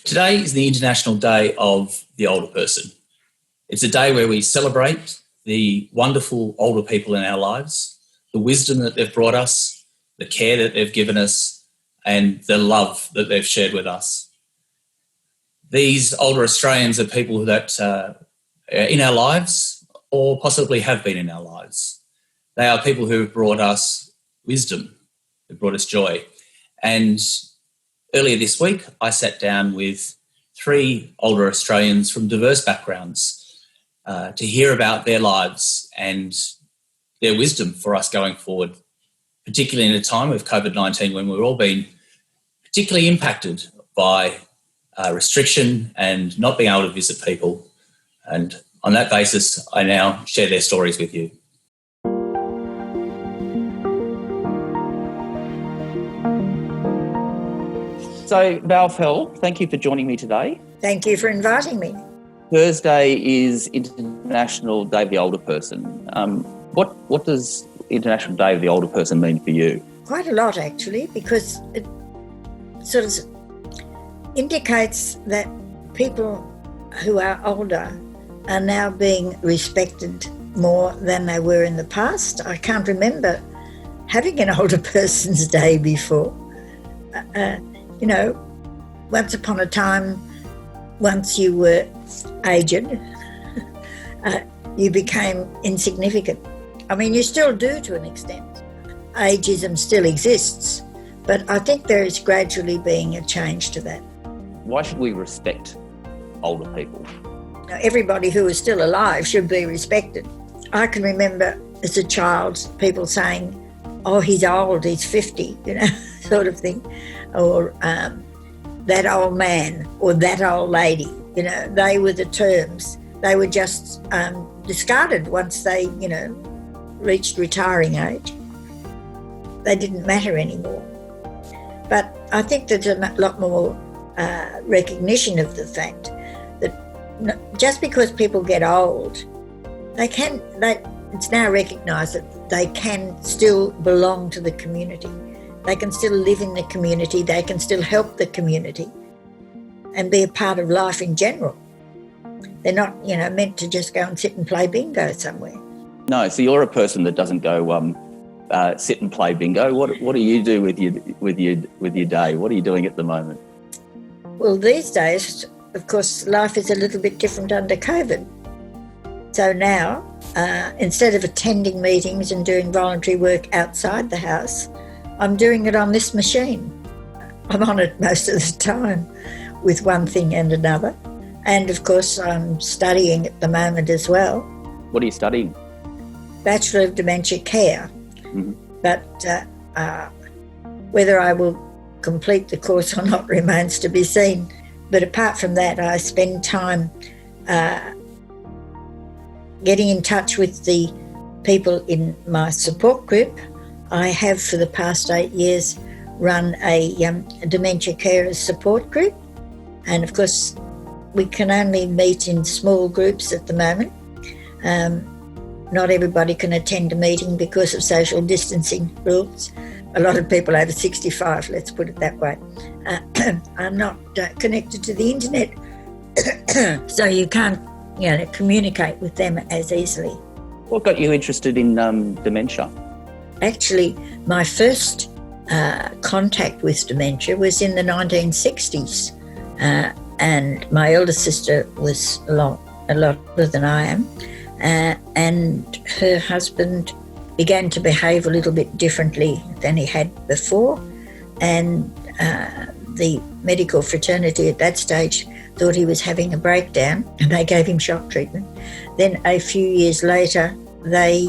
Today is the International Day of the Older Person. It's a day where we celebrate the wonderful older people in our lives, the wisdom that they've brought us, the care that they've given us, and the love that they've shared with us. These older Australians are people that are in our lives or possibly have been in our lives. They are people who have brought us wisdom, who've brought us joy. And earlier this week, I sat down with 3 older Australians from diverse backgrounds to hear about their lives and their wisdom for us going forward, particularly in a time of COVID-19 when we've all been particularly impacted by restriction and not being able to visit people. And on that basis, I now share their stories with you. So, Val, thank you for joining me today. Thank you for inviting me. Thursday is International Day of the Older Person. What does International Day of the Older Person mean for you? Quite a lot, actually, because it sort of indicates that people who are older are now being respected more than they were in the past. I can't remember having an older person's day before. Once upon a time, once you were aged, you became insignificant. I mean, you still do to an extent. Ageism still exists, but I think there is gradually being a change to that. Why should we respect older people? Everybody who is still alive should be respected. I can remember as a child people saying, "Oh, he's old, he's 50," sort of thing. Or that old man or that old lady, they were the terms. They were just discarded once they, reached retiring age. They didn't matter anymore. But I think there's a lot more recognition of the fact that just because people get old, it's now recognised that they can still belong to the community. They can still live in the community, they can still help the community and be a part of life in general. They're not, meant to just go and sit and play bingo somewhere. No, so you're a person that doesn't go sit and play bingo. What do you do with your day? What are you doing at the moment? Well, these days, of course, life is a little bit different under COVID. So now, instead of attending meetings and doing voluntary work outside the house, I'm doing it on this machine. I'm on it most of the time with one thing and another. And of course, I'm studying at the moment as well. What are you studying? Bachelor of Dementia Care. Mm-hmm. But whether I will complete the course or not remains to be seen. But apart from that, I spend time getting in touch with the people in my support group. I have for the past 8 years run a dementia carers support group, and of course we can only meet in small groups at the moment. Not everybody can attend a meeting because of social distancing rules. A lot of people over 65, let's put it that way, are not connected to the internet, so you can't communicate with them as easily. What got you interested in dementia? Actually, my first contact with dementia was in the 1960s, and my elder sister was a lot older than I am, and her husband began to behave a little bit differently than he had before, and the medical fraternity at that stage thought he was having a breakdown, and they gave him shock treatment. Then a few years later, they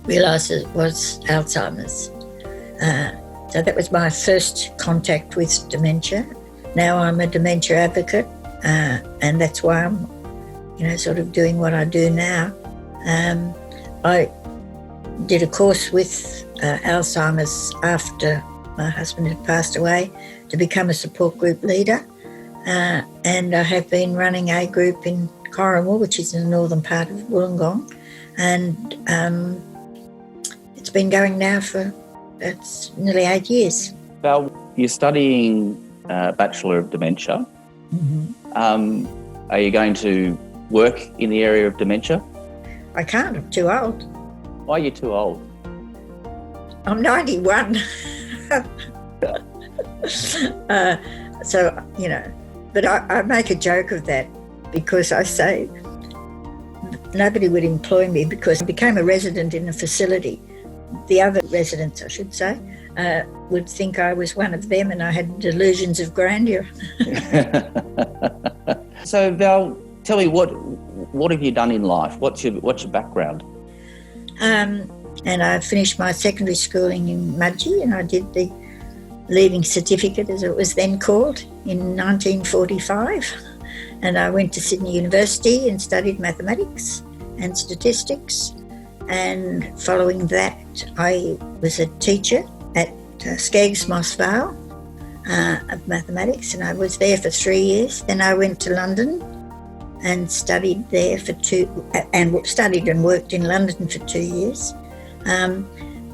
realised it was Alzheimer's. So that was my first contact with dementia. Now I'm a dementia advocate, and that's why I'm, sort of doing what I do now. I did a course with Alzheimer's after my husband had passed away to become a support group leader, and I have been running a group in Corrimal, which is in the northern part of Wollongong, and it's been going now for nearly 8 years. Val, you're studying Bachelor of Dementia. Mm-hmm. Are you going to work in the area of dementia? I can't, I'm too old. Why are you too old? I'm 91. So, you know, but I make a joke of that because I say nobody would employ me because I became a resident in a facility. The other residents, I should say, would think I was one of them and I had delusions of grandeur. So Val, tell me what have you done in life? What's your background? And I finished my secondary schooling in Mudgee and I did the Leaving Certificate, as it was then called, in 1945. And I went to Sydney University and studied mathematics and statistics. And following that, I was a teacher at Skeggs Moss Vale of mathematics, and I was there for 3 years. Then I went to London and studied there studied and worked in London for 2 years,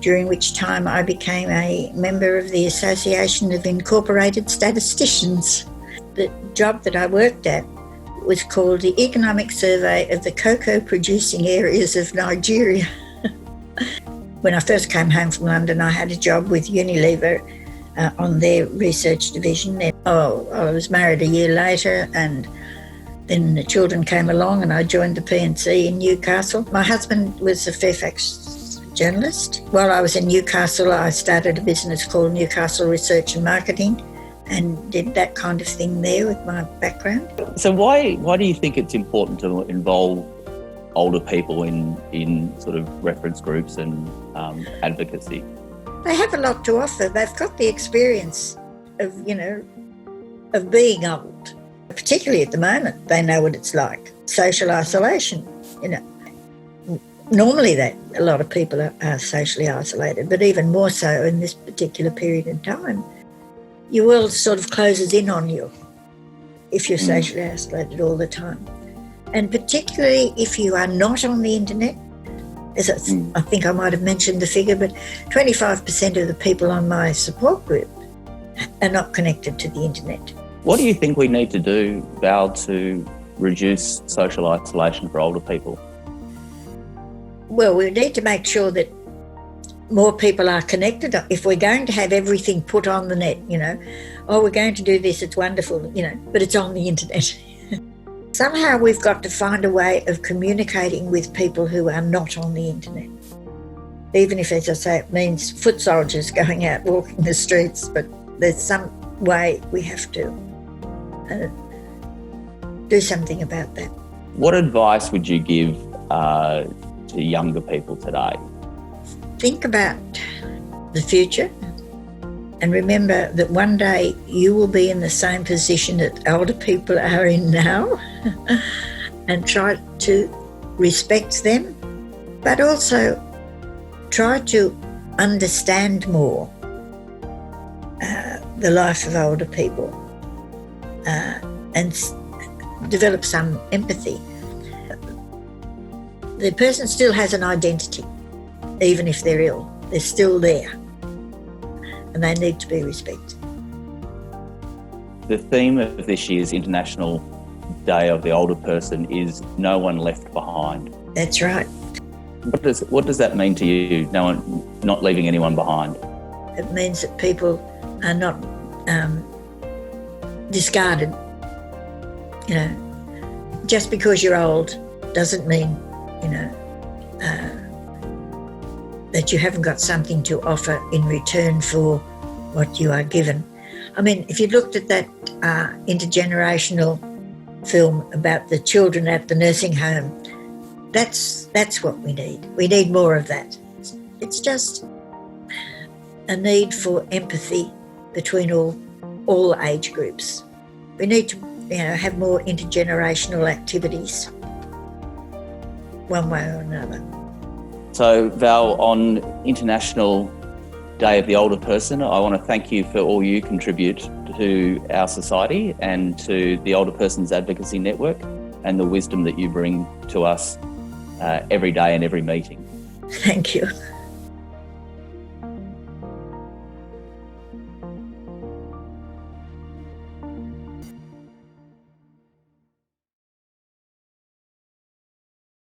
during which time I became a member of the Association of Incorporated Statisticians. The job that I worked at was called the Economic Survey of the Cocoa Producing Areas of Nigeria. When I first came home from London, I had a job with Unilever on their research division. I was married a year later, and then the children came along and I joined the P&C in Newcastle. My husband was a Fairfax journalist. While I was in Newcastle, I started a business called Newcastle Research and Marketing and did that kind of thing there with my background. So why do you think it's important to involve older people in sort of reference groups and advocacy? They have a lot to offer. They've got the experience of being old. Particularly at the moment, they know what it's like. Social isolation, Normally a lot of people are socially isolated, but even more so in this particular period in time. Your world sort of closes in on you if you're socially isolated all the time. And particularly if you are not on the internet, I think I might have mentioned the figure, but 25% of the people on my support group are not connected to the internet. What do you think we need to do, Val, to reduce social isolation for older people? Well, we need to make sure that more people are connected. If we're going to have everything put on the net, we're going to do this, it's wonderful, but it's on the internet. Somehow we've got to find a way of communicating with people who are not on the internet. Even if, as I say, it means foot soldiers going out walking the streets, but there's some way we have to do something about that. What advice would you give to younger people today? Think about the future and remember that one day you will be in the same position that older people are in now and try to respect them, but also try to understand more the life of older people and develop some empathy. The person still has an identity, even if they're ill. They're still there, and they need to be respected. The theme of this year's International Day of the Older Person is no one left behind. That's right. What does that mean to you, not leaving anyone behind? It means that people are not discarded. Just because you're old doesn't mean, that you haven't got something to offer in return for what you are given. I mean, if you looked at that intergenerational film about the children at the nursing home, that's what we need. We need more of that. It's just a need for empathy between all age groups. We need to have more intergenerational activities, one way or another. So, Val, on International Day of the Older Person, I want to thank you for all you contribute to our society and to the Older Persons Advocacy Network and the wisdom that you bring to us every day and every meeting. Thank you.